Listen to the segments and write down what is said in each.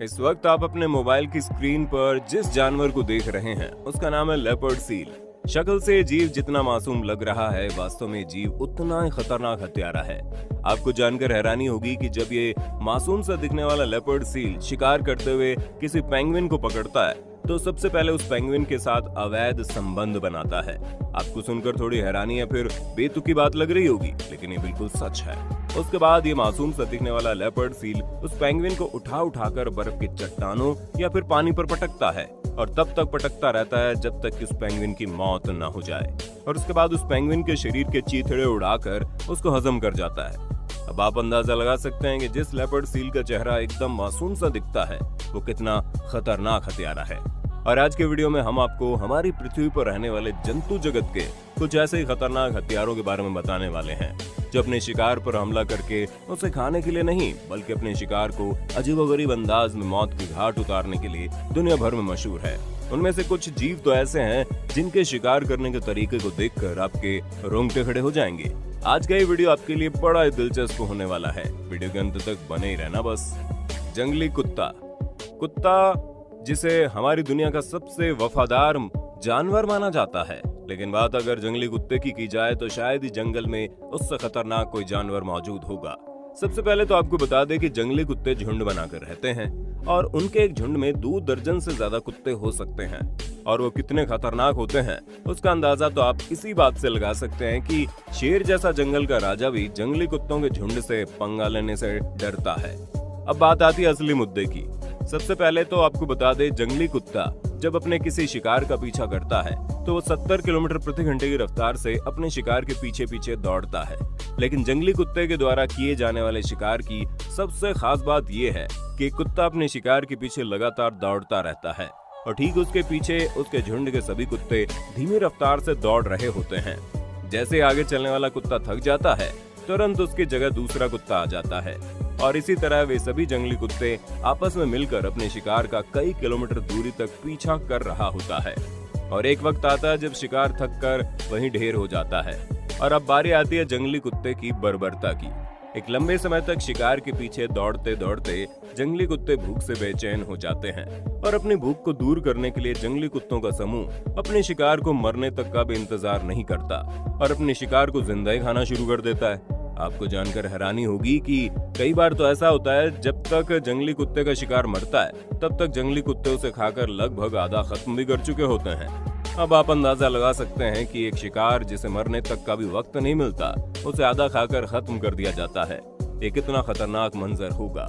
इस वक्त आप अपने मोबाइल की स्क्रीन पर जिस जानवर को देख रहे हैं उसका नाम है लेपर्ड सील। शक्ल से जीव जितना मासूम लग रहा है, वास्तव में जीव उतना ही खतरनाक हत्यारा है। आपको जानकर हैरानी होगी कि जब ये मासूम सा दिखने वाला लेपर्ड सील शिकार करते हुए किसी पेंगुइन को पकड़ता है तो सबसे पहले उस पेंगुइन के साथ अवैध संबंध बनाता है। आपको सुनकर थोड़ी हैरानी या फिर बेतुकी बात लग रही होगी, लेकिन ये बिल्कुल सच है। उसके बाद ये मासूम सा दिखने वाला लेपर्ड सील उस पेंगुइन को उठाकर बर्फ की चट्टानों या फिर पानी पर पटकता है और तब तक पटकता रहता है जब तक कि उस पेंगुइन की मौत न हो जाए, और उसके बाद उस पेंगुइन के शरीर के चीथड़े उड़ाकर उसको हजम कर जाता है। अब आप अंदाजा लगा सकते हैं कि जिस लेपर्ड सील का चेहरा एकदम मासूम सा दिखता है वो कितना खतरनाक हत्यारा है। और आज के वीडियो में हम आपको हमारी पृथ्वी पर रहने वाले जंतु जगत के कुछ ऐसे ही खतरनाक हथियारों के बारे में बताने वाले हैं जो अपने शिकार पर हमला करके उसे खाने के लिए नहीं बल्कि अपने शिकार को अजीबोगरीब अंदाज में मौत की घाट उतारने के लिए दुनिया भर में मशहूर है। उनमें से कुछ जीव तो ऐसे हैं जिनके शिकार करने के तरीके को देखकर आपके रोंगटे खड़े हो जाएंगे। आज का ये वीडियो आपके लिए बड़ा दिलचस्प होने वाला है, वीडियो के अंत तक बने ही रहना बस। जंगली कुत्ता। कुत्ता जिसे हमारी दुनिया का सबसे वफादार जानवर माना जाता है, लेकिन बात अगर जंगली कुत्ते की जाए तो शायद ही जंगल में उससे खतरनाक कोई जानवर मौजूद होगा। सबसे पहले तो आपको बता दें कि जंगली कुत्ते झुंड बनाकर रहते हैं और उनके एक झुंड में 2 दर्जन से ज्यादा कुत्ते हो सकते हैं, और वो कितने खतरनाक होते हैं उसका अंदाजा तो आप इसी बात से लगा सकते हैं कि शेर जैसा जंगल का राजा भी जंगली कुत्तों के झुंड से पंगा लेने से डरता है। अब बात आती है असली मुद्दे की। सबसे पहले तो आपको बता दें, जंगली कुत्ता जब अपने किसी शिकार का पीछा करता है तो वो 70 किलोमीटर प्रति घंटे की रफ्तार से अपने शिकार के पीछे पीछे दौड़ता है। लेकिन जंगली कुत्ते के द्वारा किए जाने वाले शिकार की सबसे खास बात ये है कि कुत्ता अपने शिकार के पीछे लगातार दौड़ता रहता है और ठीक उसके पीछे उसके झुंड के सभी कुत्ते धीमी रफ्तार से दौड़ रहे होते हैं। जैसे आगे चलने वाला कुत्ता थक जाता है तुरंत उसकी जगह दूसरा कुत्ता आ जाता है, और इसी तरह वे सभी जंगली कुत्ते आपस में मिलकर अपने शिकार का कई किलोमीटर दूरी तक पीछा कर रहा होता है। और एक वक्त आता है जब शिकार थक कर वहीं ढेर हो जाता है। और अब बारी आती है जंगली कुत्ते की बर्बरता की। एक लंबे समय तक शिकार के पीछे दौड़ते दौड़ते जंगली कुत्ते भूख से बेचैन हो जाते हैं, और अपनी भूख को दूर करने के लिए जंगली कुत्तों का समूह अपने शिकार को मरने तक का भी इंतजार नहीं करता और अपने शिकार को जिंदा ही खाना शुरू कर देता है। आपको जानकर हैरानी होगी कि कई बार तो ऐसा होता है जब तक जंगली कुत्ते का शिकार मरता है तब तक जंगली कुत्ते उसे खाकर लगभग आधा खत्म भी कर चुके होते हैं। अब आप अंदाजा लगा सकते हैं कि एक शिकार जिसे मरने तक का भी वक्त नहीं मिलता उसे आधा खाकर खत्म कर दिया जाता है। ये कितना खतरनाक मंजर होगा।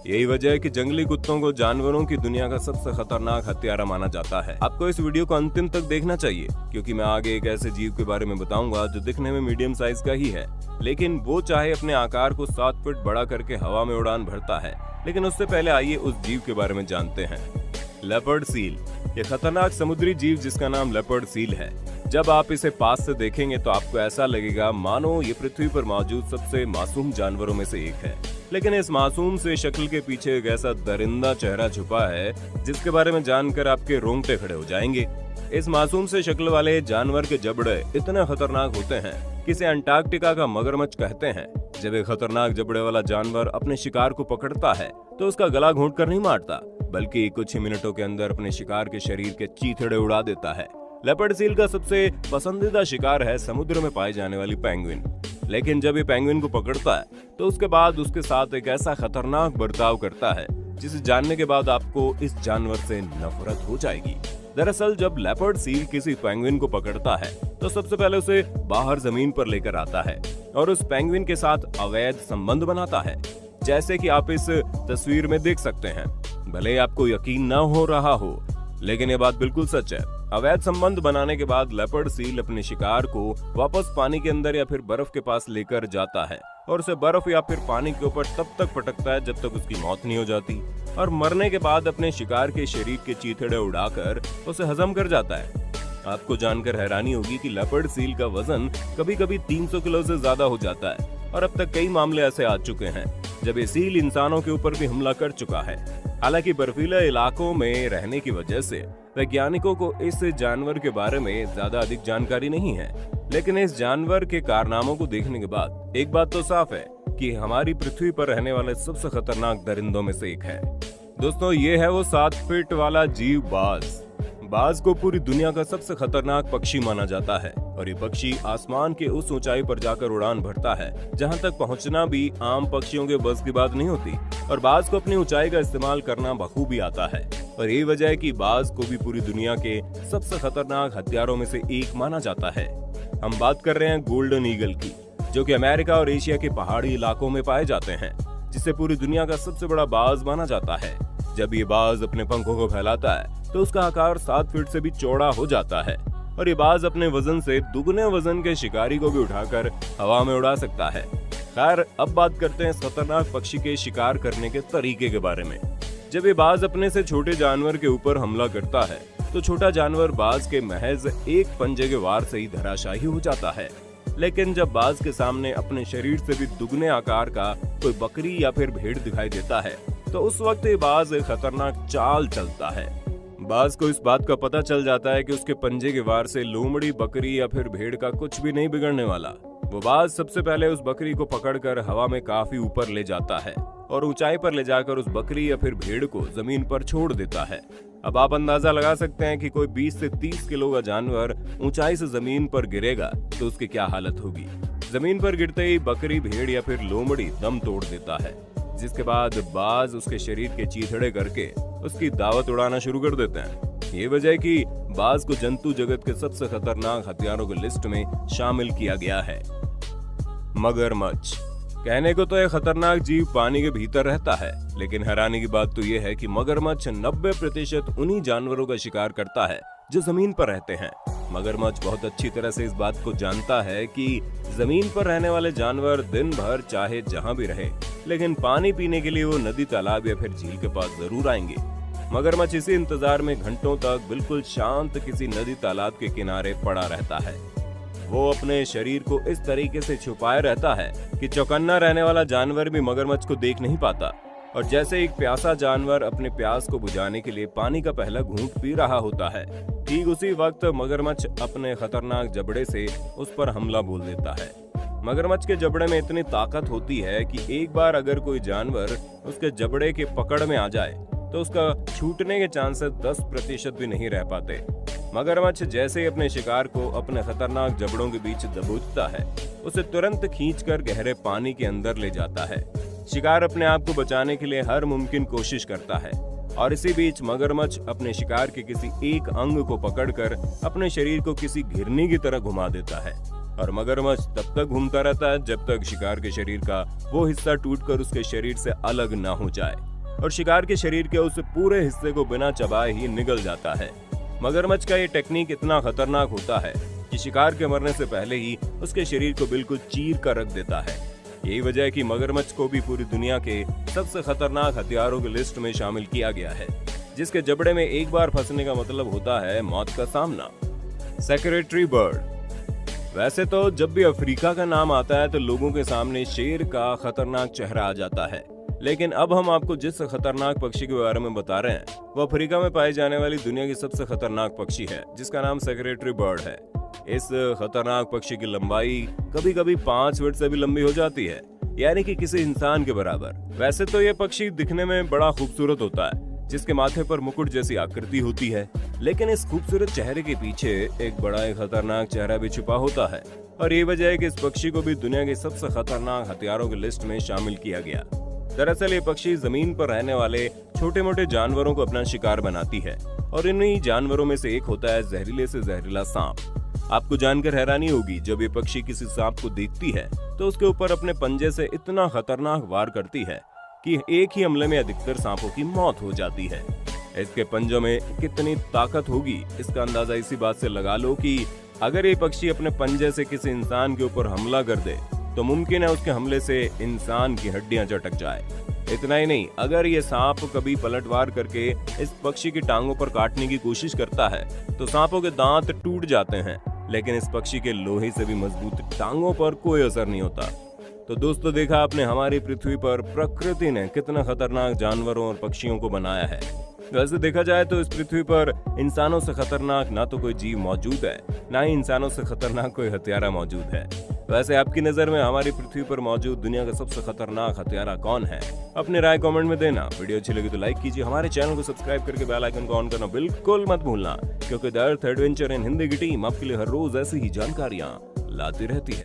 यही वजह है कि जंगली कुत्तों को जानवरों की दुनिया का सबसे खतरनाक हत्यारा माना जाता है। आपको इस वीडियो को अंतिम तक देखना चाहिए क्योंकि मैं आगे एक ऐसे जीव के बारे में बताऊंगा जो दिखने में मीडियम साइज का ही है, लेकिन वो चाहे अपने आकार को 7 फीट बड़ा करके हवा में उड़ान भरता है। लेकिन उससे पहले आइए उस जीव के बारे में जानते हैं। Leopard seal. ये खतरनाक समुद्री जीव जिसका नाम लेपर्ड सील है, जब आप इसे पास से देखेंगे तो आपको ऐसा लगेगा मानो ये पृथ्वी पर मौजूद सबसे मासूम जानवरों में से एक है। लेकिन इस मासूम से शक्ल के पीछे एक ऐसा दरिंदा चेहरा छुपा है जिसके बारे में जानकर आपके रोंगटे खड़े हो जाएंगे। इस मासूम से शक्ल वाले जानवर के जबड़े इतने खतरनाक होते हैं कि इसे अंटार्कटिका का मगरमच्छ कहते हैं। जब एक खतरनाक जबड़े वाला जानवर अपने शिकार को पकड़ता है तो उसका गला घोंट कर नहीं मारता, बल्कि कुछ ही मिनटों के अंदर अपने शिकार के शरीर के चीथड़े उड़ा देता है। लेपर्ड सील का सबसे पसंदीदा शिकार है समुद्र में पाई जाने वाली पेंगुइन। लेकिन जब ये पेंगुइन को पकड़ता है तो उसके बाद उसके साथ एक ऐसा खतरनाक बर्ताव करता है जिसे जानने के बाद आपको इस जानवर से नफरत हो जाएगी। दरअसल जब लेपर्ड सील किसी पेंगुइन को पकड़ता है तो सबसे पहले उसे बाहर जमीन पर लेकर आता है और उस पेंगुइन के साथ अवैध संबंध बनाता है, जैसे कि आप इस तस्वीर में देख सकते हैं। भले आपको यकीन न हो रहा हो, लेकिन ये बात बिल्कुल सच है। अवैध संबंध बनाने के बाद लेपर्ड सील अपने शिकार को वापस पानी के अंदर या फिर बर्फ के पास लेकर जाता है और उसे बर्फ या फिर पानी के ऊपर तब तक पटकता है जब तक उसकी मौत नहीं हो जाती, और मरने के बाद अपने शिकार के शरीर के चीथड़े उड़ाकर उसे हजम कर जाता है। आपको जानकर हैरानी होगी कि लेपर्ड सील का वजन कभी कभी 300 किलो से ज्यादा हो जाता है, और अब तक कई मामले ऐसे आ चुके हैं जब ये सील इंसानों के ऊपर भी हमला कर चुका है। हालांकि बर्फीले इलाकों में रहने की वजह से वैज्ञानिकों को इस जानवर के बारे में ज्यादा अधिक जानकारी नहीं है, लेकिन इस जानवर के कारनामों को देखने के बाद एक बात तो साफ है कि हमारी पृथ्वी पर रहने वाले सबसे खतरनाक दरिंदों में से एक है। दोस्तों ये है वो 7 फीट वाला जीव बाज। बाज को पूरी दुनिया का सबसे खतरनाक पक्षी माना जाता है और ये पक्षी आसमान के उस ऊंचाई पर जाकर उड़ान भरता है जहां तक पहुंचना भी आम पक्षियों के बस की बात नहीं होती। और बाज को अपनी ऊंचाई का इस्तेमाल करना बखूबी आता है और यही वजह है कि बाज को भी पूरी दुनिया के सबसे खतरनाक हथियारों में से एक माना जाता है। हम बात कर रहे हैं गोल्डन ईगल की, जो कि अमेरिका और एशिया के पहाड़ी इलाकों में पाए जाते हैं, जिसे पूरी दुनिया का सबसे बड़ा बाज माना जाता है। जब ये बाज अपने पंखों को फैलाता है तो उसका आकार 7 फीट से भी चौड़ा हो जाता है और ये बाज अपने वजन से दुगने वजन के शिकारी को भी उठाकर हवा में उड़ा सकता है। खैर, अब बात करते हैं इस खतरनाक पक्षी के शिकार करने के तरीके के बारे में। जब ये बाज अपने से छोटे जानवर के ऊपर हमला करता है तो छोटा जानवर बाज के महज एक पंजे के वार से ही धराशायी हो जाता है। लेकिन जब बाज के सामने अपने शरीर से भी दुगने आकार का कोई बकरी या फिर भेड़ दिखाई देता है तो उस वक्त ये बाज एक खतरनाक चाल चलता है। बाज को इस बात का पता चल जाता है कि उसके पंजे के वार से लोमड़ी, बकरी या फिर भेड़ का कुछ भी नहीं बिगड़ने वाला। वो बाज सबसे पहले उस बकरी को पकड़कर हवा में काफी ऊपर ले जाता है और ऊंचाई पर ले जाकर उस बकरी या फिर भेड़ को जमीन पर छोड़ देता है। अब आप अंदाजा लगा सकते हैं कि कोई 20 से 30 किलो का जानवर ऊंचाई से जमीन पर गिरेगा तो उसकी क्या हालत होगी। जमीन पर गिरते ही बकरी, भेड़ या फिर लोमड़ी दम तोड़ देता है, जिसके बाद बाज उसके शरीर के चीथड़े करके उसकी दावत उड़ाना शुरू कर देते हैं। ये वजह है कि बाज को जंतु जगत के सबसे खतरनाक हथियारों की लिस्ट में शामिल किया गया है। मगरमच्छ। कहने को तो यह खतरनाक जीव पानी के भीतर रहता है, लेकिन हैरानी की बात तो यह है कि मगरमच्छ 90% उन्हीं जानवरों का शिकार करता है जो जमीन पर रहते हैं। मगरमच्छ बहुत अच्छी तरह से इस बात को जानता है कि जमीन पर रहने वाले जानवर दिन भर चाहे जहां भी रहे, लेकिन पानी पीने के लिए वो नदी, तालाब या फिर झील के पास जरूर आएंगे। मगरमच्छ इसी इंतजार में घंटों तक बिल्कुल शांत किसी नदी, तालाब के किनारे पड़ा रहता है। वो अपने शरीर को इस तरीके से छुपाए रहता है कि चौकन्ना रहने वाला जानवर भी मगरमच्छ को देख नहीं पाता। और जैसे एक प्यासा जानवर अपने प्यास को बुझाने के लिए पानी का पहला घूंट पी रहा होता है, ठीक उसी वक्त मगरमच्छ अपने खतरनाक जबड़े से उस पर हमला बोल देता है। मगरमच्छ के जबड़े में इतनी ताकत होती है कि एक बार अगर कोई जानवर उसके जबड़े के पकड़ में आ जाए तो उसका छूटने के चांसेस 10% भी नहीं रह पाते। मगरमच्छ जैसे ही अपने शिकार को अपने खतरनाक जबड़ों के बीच दबोचता है, उसे तुरंत खींचकर गहरे पानी के अंदर ले जाता है। शिकार अपने आप को बचाने के लिए हर मुमकिन कोशिश करता है और इसी बीच मगरमच्छ अपने शिकार के किसी एक अंग को पकड़कर अपने शरीर को किसी घिरनी की तरह घुमा देता है और मगरमच्छ तब तक घूमता रहता है जब तक शिकार के शरीर का वो हिस्सा टूटकर उसके शरीर से अलग ना हो जाए और शिकार के शरीर के उस पूरे हिस्से को बिना चबाए ही निगल जाता है। मगरमच्छ का ये टेक्निक इतना खतरनाक होता है कि शिकार के मरने से पहले ही उसके शरीर को बिल्कुल चीर कर रख देता है। यही वजह है कि मगरमच्छ को भी पूरी दुनिया के सबसे खतरनाक हथियारों की लिस्ट में शामिल किया गया है, जिसके जबड़े में एक बार फंसने का मतलब होता है मौत का सामना। Secretary bird. वैसे तो जब भी अफ्रीका का नाम आता है तो लोगों के सामने शेर का खतरनाक चेहरा आ जाता है, लेकिन अब हम आपको जिस खतरनाक पक्षी के बारे में बता रहे हैं वो अफ्रीका में पाई जाने वाली दुनिया की सबसे खतरनाक पक्षी है, जिसका नाम सेक्रेटरी बर्ड है। इस खतरनाक पक्षी की लंबाई कभी कभी 5 फीट से भी लंबी हो जाती है, यानी कि किसी इंसान के बराबर। वैसे तो ये पक्षी दिखने में बड़ा खूबसूरत होता है, जिसके माथे पर मुकुट जैसी आकृति होती है, लेकिन इस खूबसूरत चेहरे के पीछे एक बड़ा ही खतरनाक चेहरा भी छुपा होता है और ये वजह है कि इस पक्षी को भी दुनिया के सबसे खतरनाक हथियारों की लिस्ट में शामिल किया गया। दरअसल ये पक्षी जमीन पर रहने वाले छोटे मोटे जानवरों को अपना शिकार बनाती है और इन्हीं जानवरों में से एक होता है जहरीले से जहरीला सांप। आपको जानकर हैरानी होगी जब ये पक्षी किसी सांप को देखती है तो उसके ऊपर अपने पंजे से इतना खतरनाक वार करती है कि एक ही हमले में अधिकतर सांपों की मौत हो जाती है। इसके पंजों में कितनी ताकत होगी इसका अंदाजा इसी बात से लगा लो कि अगर ये पक्षी अपने पंजे से किसी इंसान के ऊपर हमला कर दे तो मुमकिन है उसके हमले से इंसान की हड्डियां चटक जाए। इतना ही नहीं, अगर ये सांप कभी पलटवार करके इस पक्षी की टांगों पर काटने की कोशिश करता है तो सांपों के दांत टूट जाते हैं, लेकिन इस पक्षी के लोहे से भी मजबूत टांगों पर कोई असर नहीं होता। तो दोस्तों, देखा आपने हमारी पृथ्वी पर प्रकृति ने कितना खतरनाक जानवरों और पक्षियों को बनाया है। वैसे देखा जाए तो इस पृथ्वी पर इंसानों से खतरनाक ना तो कोई जीव मौजूद है, ना ही इंसानों से खतरनाक कोई हत्यारा मौजूद है। वैसे आपकी नजर में हमारी पृथ्वी पर मौजूद दुनिया का सबसे खतरनाक हत्यारा कौन है? अपनी राय कमेंट में देना। वीडियो अच्छी लगी तो लाइक कीजिए, हमारे चैनल को सब्सक्राइब करके बेल आइकन को ऑन करना बिल्कुल मत भूलना, क्योंकि the earth adventure in Hindi की टीम आपके लिए हर रोज ऐसी ही जानकारियां लाती रहती है।